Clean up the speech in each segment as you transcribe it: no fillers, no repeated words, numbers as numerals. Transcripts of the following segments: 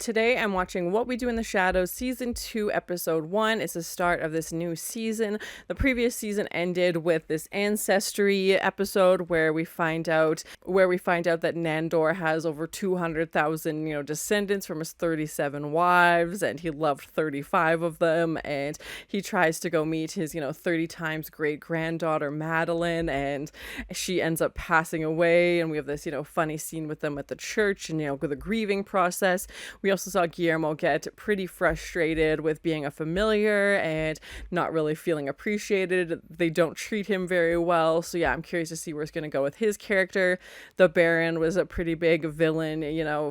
today I'm watching What We Do in the Shadows Season 2, Episode 1. It's the start of this new season. The previous season ended with this ancestry episode where we find out that Nandor has over 200,000, descendants from his 37 wives, and he loved 35 of them, and he tries to go meet his, 30 times great-granddaughter Madeline, and she ends up passing away, and we have this, funny scene with them at the church, and, with the grieving process. We also saw Guillermo get pretty frustrated with being a familiar and not really feeling appreciated. They don't treat him very well. So yeah, I'm curious to see where it's going to go with his character. The Baron was a pretty big villain,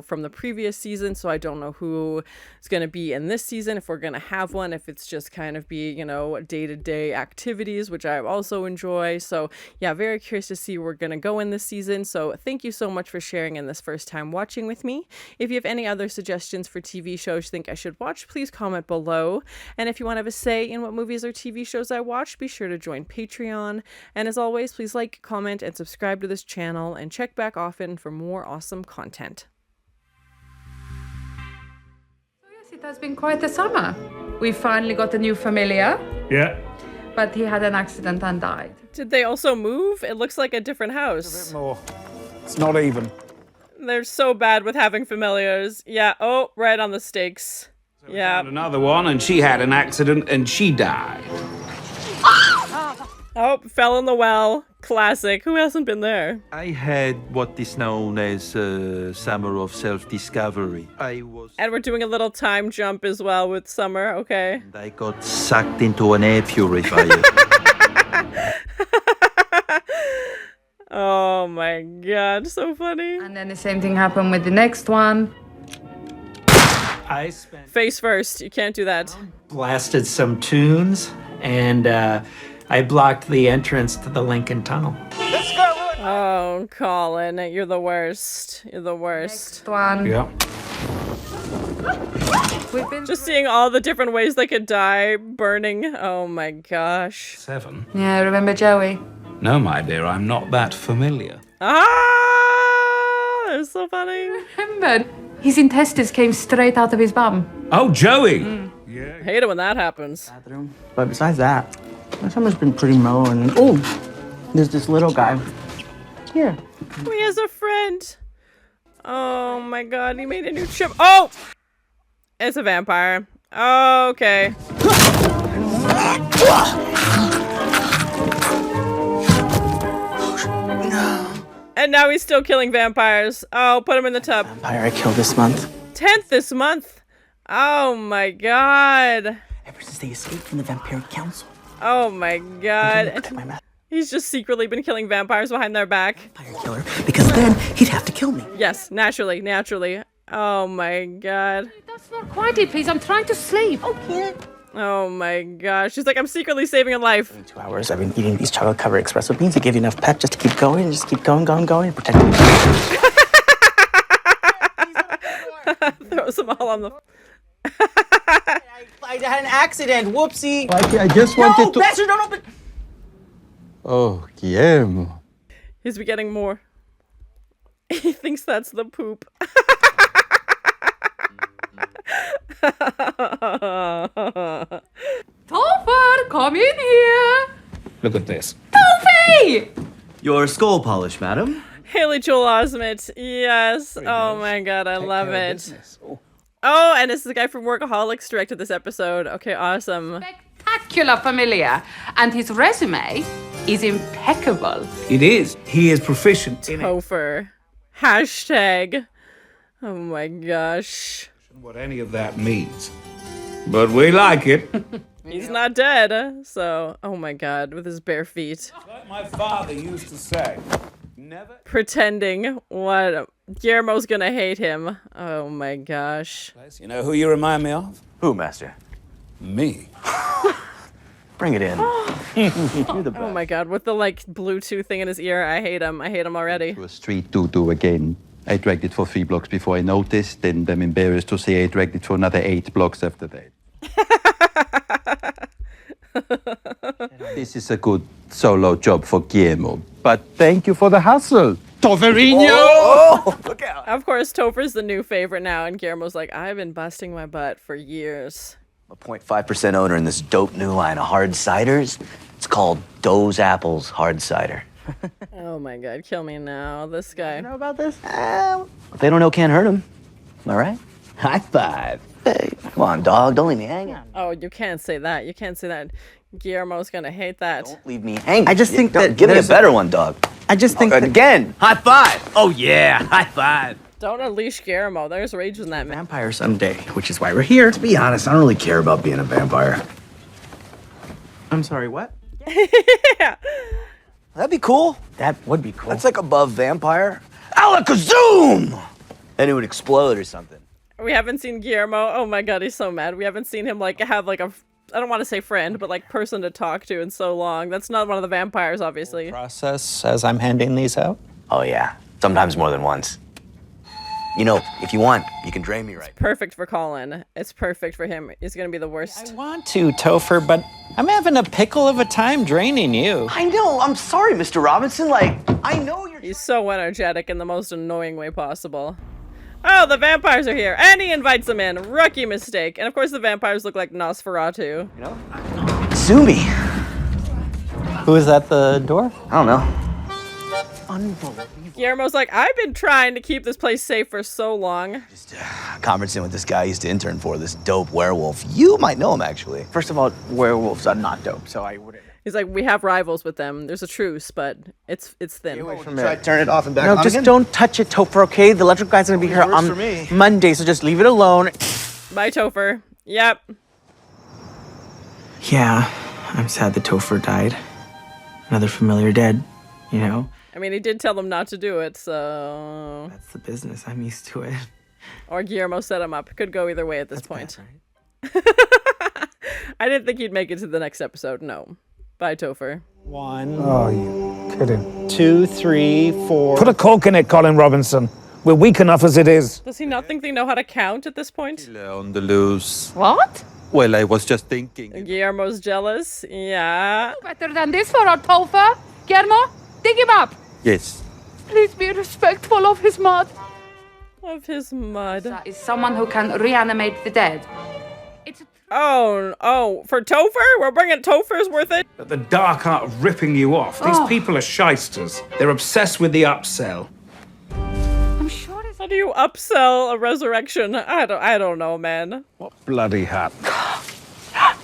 from the previous season. So I don't know who is going to be in this season, if we're going to have one, if it's just kind of be, day-to-day activities, which I also enjoy. So yeah, very curious to see where we're going to go in this season. So thank you so much for sharing in this first time watching with me. If you have any other suggestions for TV shows you think I should watch, please comment below. And if you want to have a say in what movies or TV shows I watch, be sure to join Patreon. And as always, please like, comment, and subscribe to this channel, and check back often for more awesome content. So yes, it has been quite a summer. We finally got a new familiar. Yeah. But he had an accident and died. Did they also move? It looks like a different house. A bit more. It's not even. They're so bad with having familiars. Yeah, oh, right on the stakes. So we Yeah. found another one, and she had an accident, and she died. Oh, fell in the well. Classic. Who hasn't been there? I had what is known as a summer of self-discovery. And we're doing a little time jump as well with Summer, okay. I got sucked into an air purifier. Oh my god, so funny. And then the same thing happened with the next one. I spent Face first, you can't do that. blasted some tunes, and I blocked the entrance to the Lincoln Tunnel. Oh, Colin, you're the worst. You're the worst. Next one. Yeah. We've been Just seeing all the different ways they could die burning. Oh my gosh. 7. Yeah, remember Joey? No, my dear, I'm not that familiar. Ah! It's so funny. Remembered? His intestines came straight out of his bum. Oh, Joey! I hate it when that happens. Bathroom. But besides that, my summer's been pretty mellow. And oh, there's this little guy. Here. Oh, he has a friend. Oh my god, he made a new chip. Oh! It's a vampire. Oh, okay. And now he's still killing vampires. Oh, put him in the tub. Vampire I killed this month. 10th this month. Oh my god. Ever since they escaped from the Vampiric Council. Oh my god. Look at my mouth. He's just secretly been killing vampires behind their back. Vampire killer, because then he'd have to kill me. Yes, naturally. Oh my god. That's not quietly, please. I'm trying to sleep. Okay. Oh my gosh. She's like, I'm secretly saving a life. 2 hours I've been eating these chocolate-covered espresso beans to give you enough pep just to keep going and just keep going, protect me. Throws them all on the... I had an accident. Whoopsie. I just wanted to... Bastard, don't open. Oh, Guillermo. He's getting more. He thinks that's the poop. Topher, come in here. Look at this. Topher! Your skull polish, madam. Haley Joel Osment. Yes. Oh my god, I love it. Oh, and it's the guy from Workaholics directed this episode. Okay, awesome. Spectacular familiar. And his resume is impeccable. It is. He is proficient in it. Topher. Hashtag. Oh my gosh. What any of that means. But we like it. He's not dead. So, oh my god, with his bare feet. Like my father used to say, never... Pretending. What? Guillermo's gonna hate him. Oh my gosh. You know who you remind me of? Who, master? Me. Bring it in. You're the best. Oh my god, with the Bluetooth thing in his ear. I hate him already. To a street doo-doo again. I dragged it for 3 blocks before I noticed, and I'm embarrassed to say I dragged it for another 8 blocks after that. This is a good solo job for Guillermo, but thank you for the hustle. Toverino! Oh, look out. Of course, Topher's the new favorite now, and Guillermo's like, I've been busting my butt for years. I'm a 0.5% owner in this dope new line of hard ciders. It's called Doe's Apples Hard Cider. Oh my god, kill me now. This guy. You know about this? If they don't know, can't hurt them. Am I right? High five. Hey, come on, dog. Don't leave me hanging. Oh, you can't say that. You can't say that. Guillermo's gonna hate that. Don't leave me hanging. I just think that Give me a there's- better one, dog. I just think that Again, high five. Oh, yeah, high five. Don't unleash Guillermo. There's rage in that man. vampire someday, which is why we're here. To be honest, I don't really care about being a vampire. I'm sorry, what? That'd be cool. That would be cool. That's like above vampire. Alakazoom! And it would explode or something. We haven't seen Guillermo. Oh my god, he's so mad. We haven't seen him like have like a, I don't want to say friend, but like person to talk to in so long. That's not one of the vampires, obviously. Process as I'm handing these out. Oh, yeah. Sometimes more than once. You know, if you want, you can drain me right. Perfect for Colin. It's perfect for him. He's gonna be the worst. I want to, Topher, but I'm having a pickle of a time draining you. I know. I'm sorry, Mr. Robinson. Like, I know you're... He's so energetic in the most annoying way possible. Oh, the vampires are here, and he invites them in. Rookie mistake. And of course the vampires look like Nosferatu. You know? Sue me. Who is at the door? I don't know. Guillermo's like, I've been trying to keep this place safe for so long. Just conferencing with this guy I used to intern for, this dope werewolf. You might know him, actually. First of all, werewolves are not dope, so I wouldn't. He's like, we have rivals with them. There's a truce, but it's thin. Try to turn it off and back No, on just again? don't touch it, Topher, okay? The electric guy's gonna be here works for on me. Monday, so just leave it alone. Bye, Topher. Yep. Yeah, I'm sad that Topher died. Another familiar dead, you know? I mean, he did tell them not to do it, so... That's the business. I'm used to it. Or Guillermo set him up. Could go either way at this point. Bad, right? I didn't think he'd make it to the next episode, no. Bye, Topher. 1, Oh, you kidding. 2, 3, 4. Put a cork in it, Colin Robinson. We're weak enough as it is. Does he not think they know how to count at this point? On the loose. What? Well, I was just thinking. Guillermo's jealous. Yeah. Better than this for our Topher. Guillermo, dig him up. Yes. Please be respectful of his mud. Of his mud. That is someone who can reanimate the dead. It's Oh, for Topher? We're bringing Topher's worth it? The dark art of ripping you off. These people are shysters. They're obsessed with the upsell. I'm sure it's... How do you upsell a resurrection? I don't know, man. Bloody hat.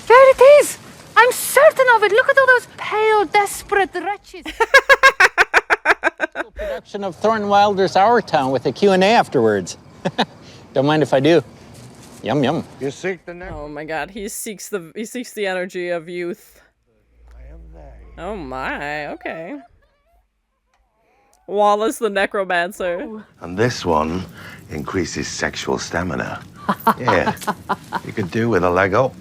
There it is! I'm certain of it! Look at all those pale, desperate wretches. Production of Thornton Wilder's Our Town with a Q&A afterwards. Don't mind if I do. Yum, yum. You seek the next. Oh my god, he seeks the energy of youth. Oh my, okay. Wallace the Necromancer. And this one increases sexual stamina. Yeah, you could do with a leg up.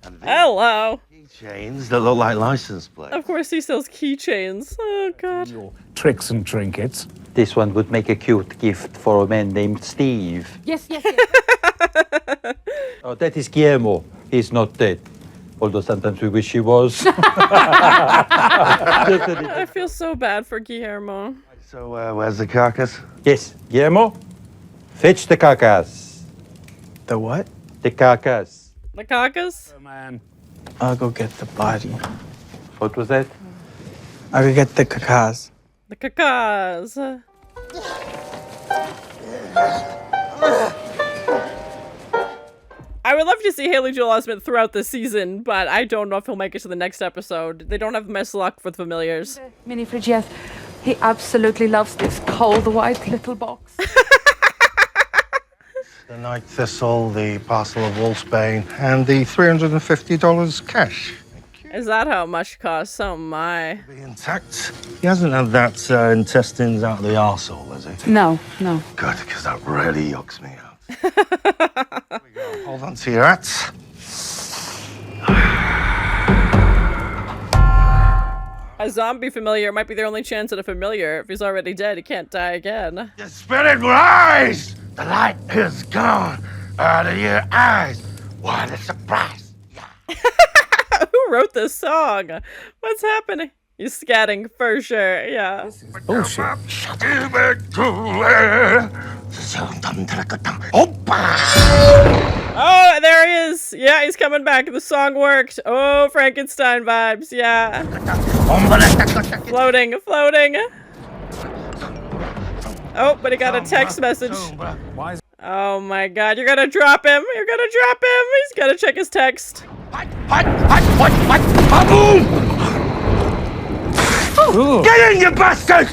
And these Hello. chains that look like license plates. Of course he sells keychains. Oh god. Tricks and trinkets. This one would make a cute gift for a man named Steve. Yes. Oh, that is Guillermo. He's not dead. Although sometimes we wish he was. I feel so bad for Guillermo. So, where's the carcass? Yes, Guillermo. Fetch the carcass. The what? The carcass. The caucus? Oh, man. I'll go get the body. What was that? I'll go get the cacas. The caucus. I would love to see Haley Joel Osment throughout the season, but I don't know if he'll make it to the next episode. They don't have much luck with familiars. Mini fridge, yes. He absolutely loves this cold white little box. The night thistle, the parcel of wolfsbane, and the $350 cash. Is that how much it costs? Oh my. Be intact. He hasn't had that intestines out of the arsehole, has he? No. Good, because that really yucks me out. Hold on to your hats. A zombie familiar might be their only chance at a familiar. If he's already dead, he can't die again. The spirit rise! The light is gone out of your eyes. What a surprise! Who wrote this song? What's happening? He's scatting for sure. Yeah. Bullshit. Oh, there he is. Yeah, he's coming back. The song worked. Oh, Frankenstein vibes. Yeah. Floating. Oh, but he got a text message. Oh my god, you're gonna drop him. He's gotta check his text. Get in, you bastard!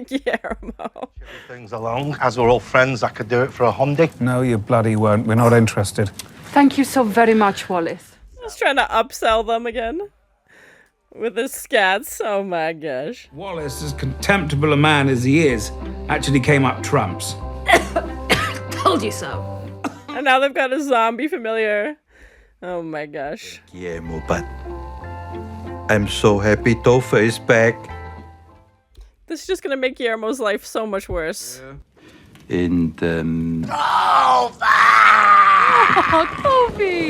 Guillermo. Things along. As we're all friends, I could do it for a Hyundai. No, you bloody won't. We're not interested. Thank you so very much, Wallace. Just trying to upsell them again. With his scats. Oh my gosh. Wallace, as contemptible a man as he is, actually came up trumps. Told you so. And now they've got a zombie familiar. Oh my gosh. Guillermo, but I'm so happy Topher is back. This is just gonna make Guillermo's life so much worse. And Toby!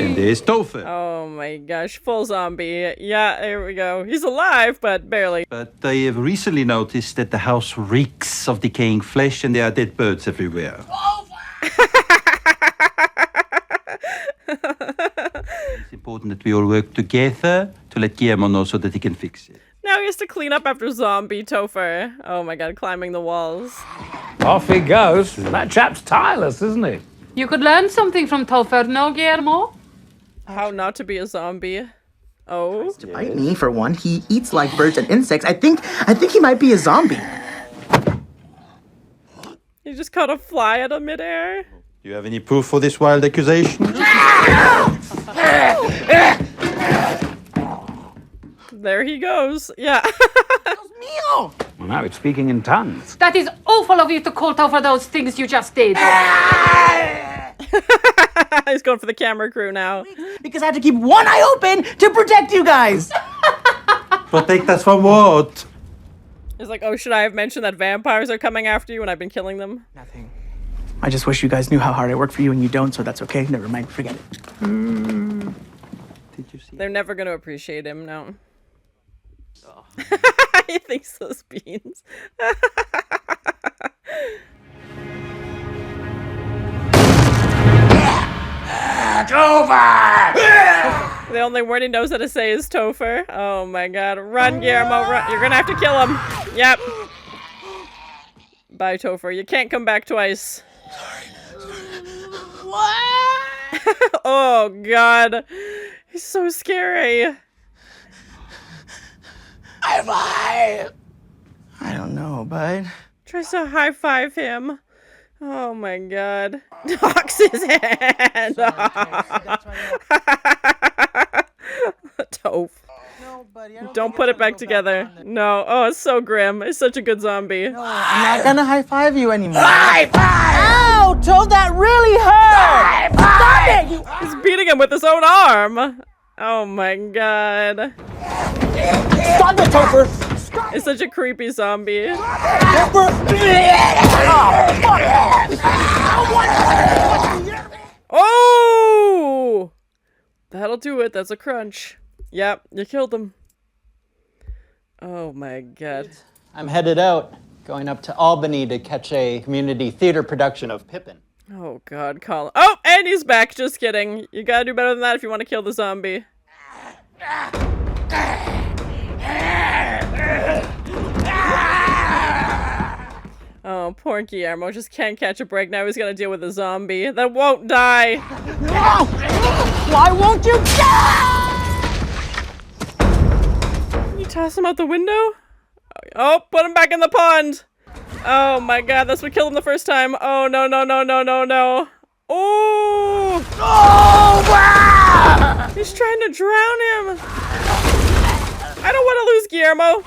and there's Topher. Oh my gosh, full zombie. Yeah, there we go. He's alive, but barely. But I have recently noticed that the house reeks of decaying flesh and there are dead birds everywhere. It's important that we all work together to let Guillermo know so that he can fix it. Now he has to clean up after zombie Topher. Oh my god, climbing the walls. Off he goes. That chap's tireless, isn't he? You could learn something from Topher, no, Guillermo? How not to be a zombie. Oh. To bite me, for one. He eats like birds and insects. I think he might be a zombie. He just caught a fly out of midair. Do you have any proof for this wild accusation? There he goes. Yeah. Well, now it's speaking in tongues. That is awful of you to call Topher those things you just did. He's going for the camera crew now. Because I have to keep one eye open to protect you guys. Protect us from what? He's like, oh, should I have mentioned that vampires are coming after you when I've been killing them? Nothing. I just wish you guys knew how hard I work for you and you don't, so that's okay. Never mind, forget it. Did you see? They're never going to appreciate him, no. He thinks those beans. Topher! The only word he knows how to say is Topher. Oh my god. Run, Guillermo, run. You're gonna have to kill him. Yep. Bye, Topher. You can't come back twice. What? Oh god. He's so scary. I don't know, bud. Tries to high five him. Oh my god. Knocks his hand off. Toph. No, buddy, Don't put it back together. No. Oh, it's so grim. It's such a good zombie. No, I'm not gonna high five you anymore. High five! Ow, Toph, that really hurt! Stop it! He's beating him with his own arm. Oh my god. Stop it, Topher! It's such a creepy zombie. Oh! That'll do it. That's a crunch. Yep, you killed him. Oh my god. I'm headed out, going up to Albany to catch a community theater production of Pippin. Oh god, Colin. Oh, and he's back. Just kidding. You gotta do better than that if you want to kill the zombie. Oh, poor Guillermo just can't catch a break. Now he's gonna deal with a zombie that won't die. Why won't you die? Can you toss him out the window? Oh, put him back in the pond. Oh my god, that's what killed him the first time. Oh, no, no, no, no, no, no. Oh! Oh! Wow! He's trying to drown him. I don't want to lose Guillermo.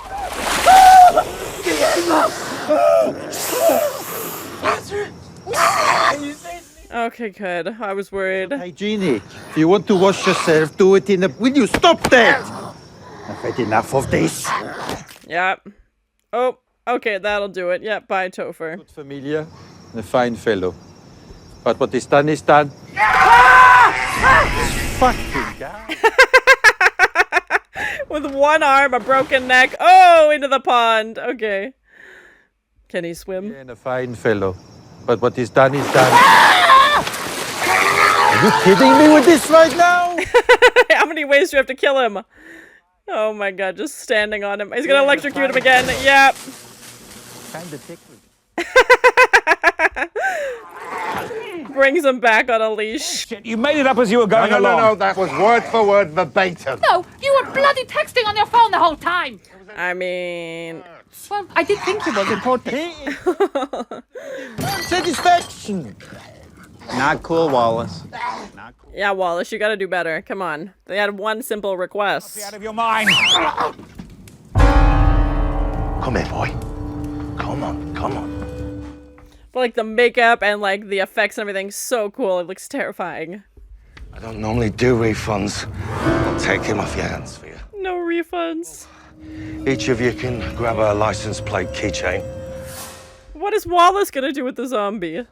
Okay, good. I was worried. Hygienic. If you want to wash yourself, do it in a... Will you stop that? I've had enough of this. Yep. Oh, okay, that'll do it. Yep, bye, Topher. Good familiar and a fine fellow. But what is done is done. Fucking guy. With one arm, a broken neck. Oh, into the pond. Okay. Can he swim? And a fine fellow. But what he's done is done. Are you kidding me with this right now? How many ways do you have to kill him? Oh my god, just standing on him. He's gonna electrocute him again. Yep. Kinda ticklish. Brings him back on a leash. Shit, you made it up as you were going along. No, that was word for word verbatim. No, you were bloody texting on your phone the whole time. I mean... Well, I did think it was important. Satisfaction. Not cool, Wallace. Not cool. Yeah, Wallace, you gotta do better. Come on. They had one simple request. Be out of your mind. Come here, boy. Come on, come on. But like the makeup and like the effects and everything, so cool. It looks terrifying. I don't normally do refunds. I'll take him off your hands for you. No refunds. Each of you can grab a license plate keychain. What is Wallace gonna do with the zombie?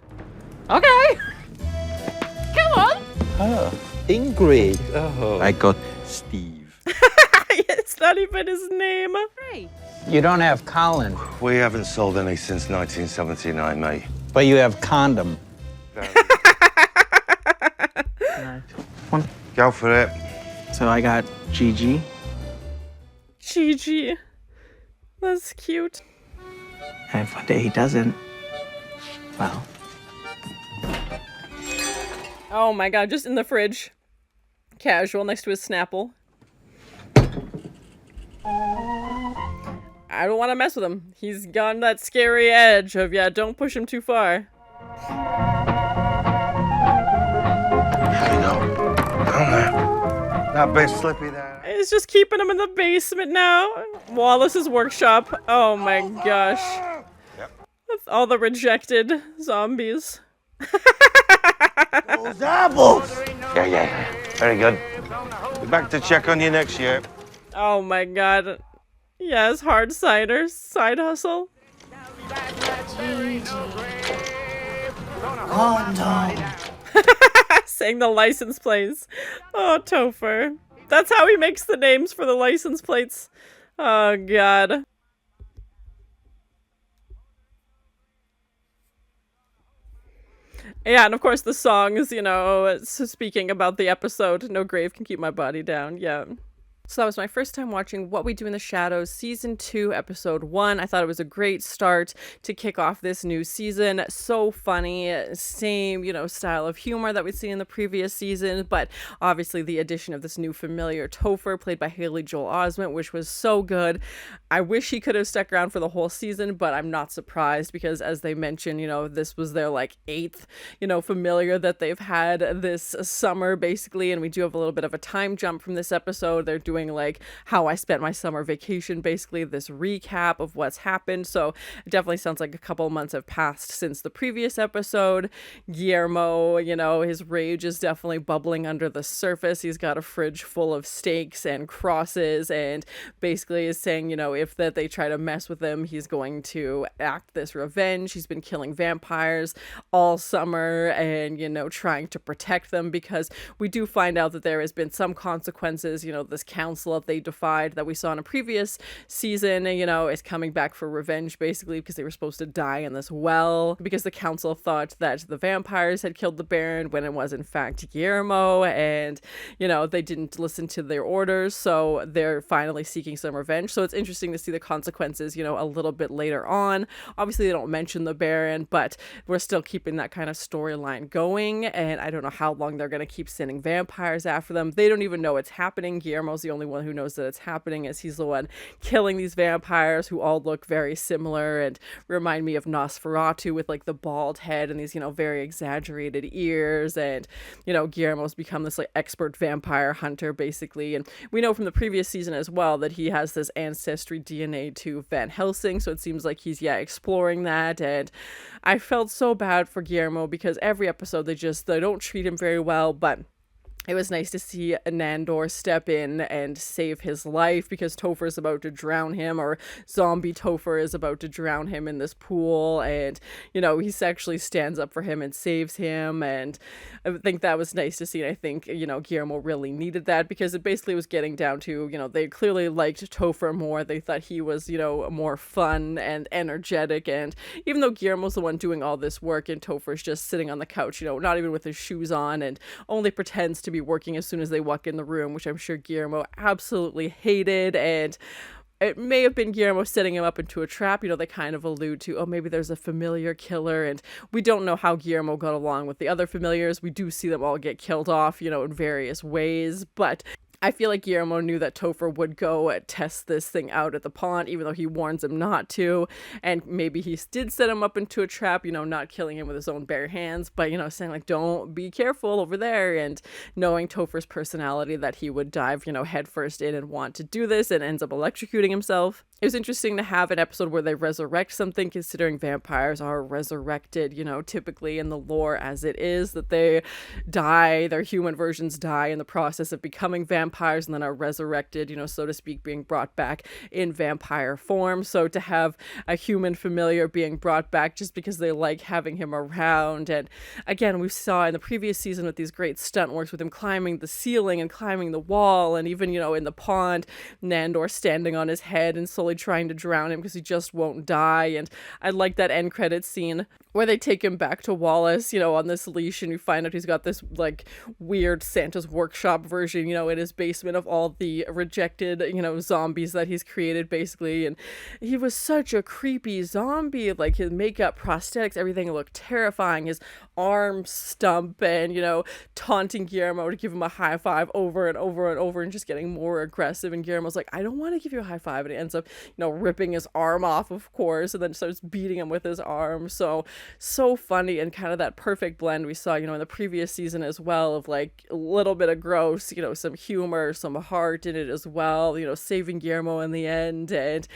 Okay. Come on. Oh, Ingrid. Oh. I got Steve. It's not even his name. Hey. You don't have Colin, We haven't sold any since 1979, mate. but you have condom. Go for it. So I got Gigi. Gigi. That's cute. And if one day he doesn't, well, Oh my god, just in the fridge. Casual next to his Snapple. I don't want to mess with him. He's gone that scary edge of, yeah, don't push him too far. There you go. Down there. That bit slippy there. It's just keeping him in the basement now. Wallace's workshop. Oh my gosh. With all the rejected zombies. Those apples! Yeah. Very good. Be back to check on you next year. Oh my god. Yes, hard cider. Side hustle. Saying the license plates. Oh, Topher. That's how he makes the names for the license plates. Oh god. Yeah, and of course the songs, you know, speaking about the episode, No Grave Can Keep My Body Down, yeah. So that was my first time watching What We Do in the Shadows, Season 2, Episode 1. I thought it was a great start to kick off this new season. So funny, same, you know, style of humor that we'd seen in the previous season, but obviously the addition of this new familiar Topher, played by Haley Joel Osment, which was so good. I wish he could have stuck around for the whole season, but I'm not surprised because, as they mentioned, you know, this was their, like, 8th, you know, familiar that they've had this summer, basically, and we do have a little bit of a time jump from this episode. They're doing like how I spent my summer vacation, basically this recap of what's happened. So it definitely sounds like a couple of months have passed since the previous episode. Guillermo, you know, his rage is definitely bubbling under the surface. He's got a fridge full of steaks and crosses and basically is saying, you know, if that they try to mess with him, he's going to act this revenge. He's been killing vampires all summer and, you know, trying to protect them because we do find out that there has been some consequences. You know, this council that they defied that we saw in a previous season, you know, is coming back for revenge, basically, because they were supposed to die in this well, because the council thought that the vampires had killed the Baron when it was in fact Guillermo, and, you know, they didn't listen to their orders, so they're finally seeking some revenge. So it's interesting to see the consequences, you know, a little bit later on. Obviously, they don't mention the Baron, but we're still keeping that kind of storyline going, and I don't know how long they're going to keep sending vampires after them. They don't even know it's happening. Guillermo's the only one who knows that it's happening, as he's the one killing these vampires who all look very similar and remind me of Nosferatu with like the bald head and these, you know, very exaggerated ears. And, you know, Guillermo's become this like expert vampire hunter, basically. And we know from the previous season as well that he has this ancestry DNA to Van Helsing, so it seems like he's, yeah, exploring that. And I felt so bad for Guillermo because every episode they don't treat him very well, but It was nice to see Nandor step in and save his life because Topher is about to drown him, or zombie Topher is about to drown him in this pool. And, you know, he actually stands up for him and saves him. And I think that was nice to see. And I think, you know, Guillermo really needed that because it basically was getting down to, you know, they clearly liked Topher more. They thought he was, you know, more fun and energetic. And even though Guillermo's the one doing all this work and Topher's just sitting on the couch, you know, not even with his shoes on, and only pretends to be working as soon as they walk in the room, which I'm sure Guillermo absolutely hated. And it may have been Guillermo setting him up into a trap. You know, they kind of allude to, oh, maybe there's a familiar killer, and we don't know how Guillermo got along with the other familiars. We do see them all get killed off, you know, in various ways, but I feel like Guillermo knew that Topher would go test this thing out at the pond, even though he warns him not to. And maybe he did set him up into a trap, you know, not killing him with his own bare hands, but, you know, saying like, don't be careful over there. And knowing Topher's personality, that he would dive, you know, headfirst in and want to do this and ends up electrocuting himself. It was interesting to have an episode where they resurrect something, considering vampires are resurrected, you know, typically in the lore as it is, that they die, their human versions die in the process of becoming vampires and then are resurrected, you know, so to speak, being brought back in vampire form. So to have a human familiar being brought back just because they like having him around. And again, we saw in the previous season with these great stunt works with him climbing the ceiling and climbing the wall, and even, you know, in the pond, Nandor standing on his head and slowly trying to drown him because he just won't die. And I like that end credits scene where they take him back to Wallace, you know, on this leash, and you find out he's got this like weird Santa's workshop version, you know, in his basement of all the rejected, you know, zombies that he's created basically. And he was such a creepy zombie, like his makeup, prosthetics, everything looked terrifying. His arm stump and, you know, taunting Guillermo to give him a high five over and over and over and just getting more aggressive. And Guillermo's like, I don't want to give you a high five. And he ends up, you know, ripping his arm off, of course, and then starts beating him with his arm. So funny, and kind of that perfect blend we saw, you know, in the previous season as well, of like a little bit of gross, you know, some humor, some heart in it as well, you know, saving Guillermo in the end. And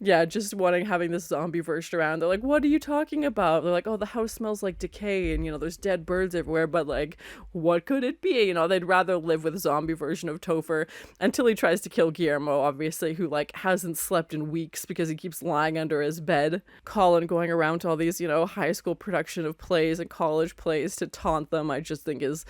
yeah, just having this zombie version around. They're like, what are you talking about? They're like, oh, the house smells like decay and, you know, there's dead birds everywhere, but like, what could it be? You know, they'd rather live with a zombie version of Topher until he tries to kill Guillermo, obviously, who like hasn't slept in weeks because he keeps lying under his bed. Colin going around to all these, you know, high school production of plays and college plays to taunt them, I just think is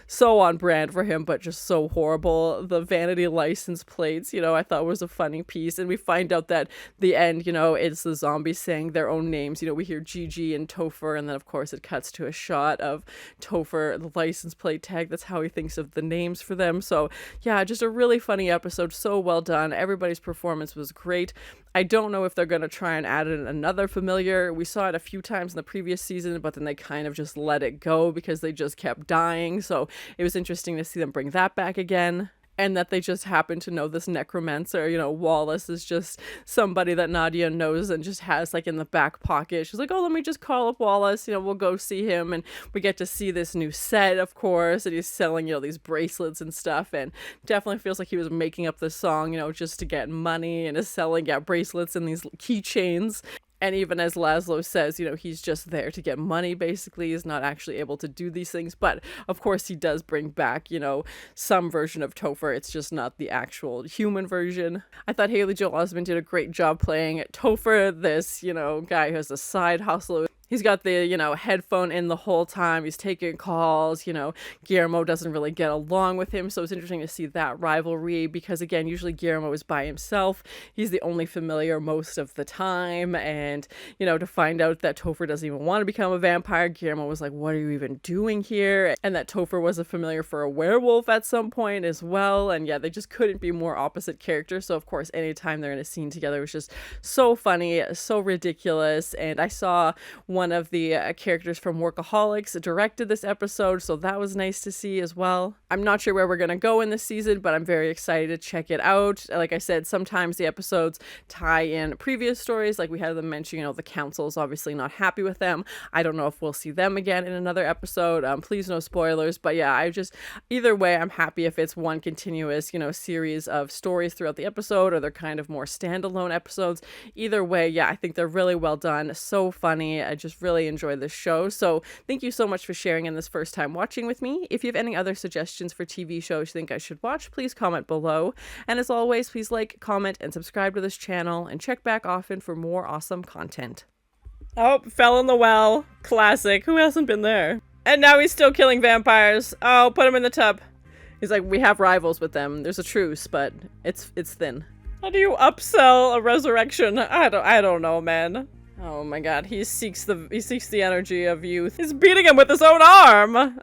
so on brand for him, but just so horrible. The vanity license plates, you know, I thought was a funny piece. And we find out that the end, you know, it's the zombies saying their own names. You know, we hear Gigi and Topher, and then of course it cuts to a shot of Topher, the license plate tag. That's how he thinks of the names for them. So yeah, just a really funny episode. So well done. Everybody's performance was great. I don't know if they're going to try and add in another familiar. We saw it a few times in the previous season, but then they kind of just let it go because they just kept dying. So it was interesting to see them bring that back again. And that they just happen to know this necromancer, you know, Wallace is just somebody that Nadia knows and just has like in the back pocket. She's like, oh, let me just call up Wallace, you know, we'll go see him. And we get to see this new set, of course, and he's selling, you know, these bracelets and stuff, and definitely feels like he was making up this song, you know, just to get money, and is selling, yeah, bracelets and these keychains. And even as Laszlo says, you know, he's just there to get money, basically. He's not actually able to do these things. But, of course, he does bring back, you know, some version of Topher. It's just not the actual human version. I thought Haley Joel Osment did a great job playing Topher, this, you know, guy who has a side hustle. He's got the, you know, headphone in the whole time. He's taking calls, you know. Guillermo doesn't really get along with him, so it's interesting to see that rivalry because, again, usually Guillermo is by himself. He's the only familiar most of the time, and, you know, to find out that Topher doesn't even want to become a vampire, Guillermo was like, what are you even doing here? And that Topher was a familiar for a werewolf at some point as well, and yeah, they just couldn't be more opposite characters. So, of course, anytime they're in a scene together, it was just so funny, so ridiculous. And I saw one of the characters from Workaholics directed this episode, so that was nice to see as well. I'm not sure where we're going to go in this season, but I'm very excited to check it out. Like I said, sometimes the episodes tie in previous stories, like we had them mention, you know, the council's obviously not happy with them. I don't know if we'll see them again in another episode. Please no spoilers, but yeah, either way, I'm happy if it's one continuous, you know, series of stories throughout the episode, or they're kind of more standalone episodes. Either way, yeah, I think they're really well done, so funny, just really enjoy this show. So thank you so much for sharing in this first time watching with me. If you have any other suggestions for TV shows you think I should watch, please comment below. And as always, please like, comment, and subscribe to this channel, and check back often for more awesome content. Oh, fell in the well. Classic. Who hasn't been there? And now he's still killing vampires. Oh, put him in the tub. He's like, we have rivals with them. There's a truce, but it's thin. How do you upsell a resurrection? I don't know, man. Oh my god, he seeks the energy of youth. He's beating him with his own arm.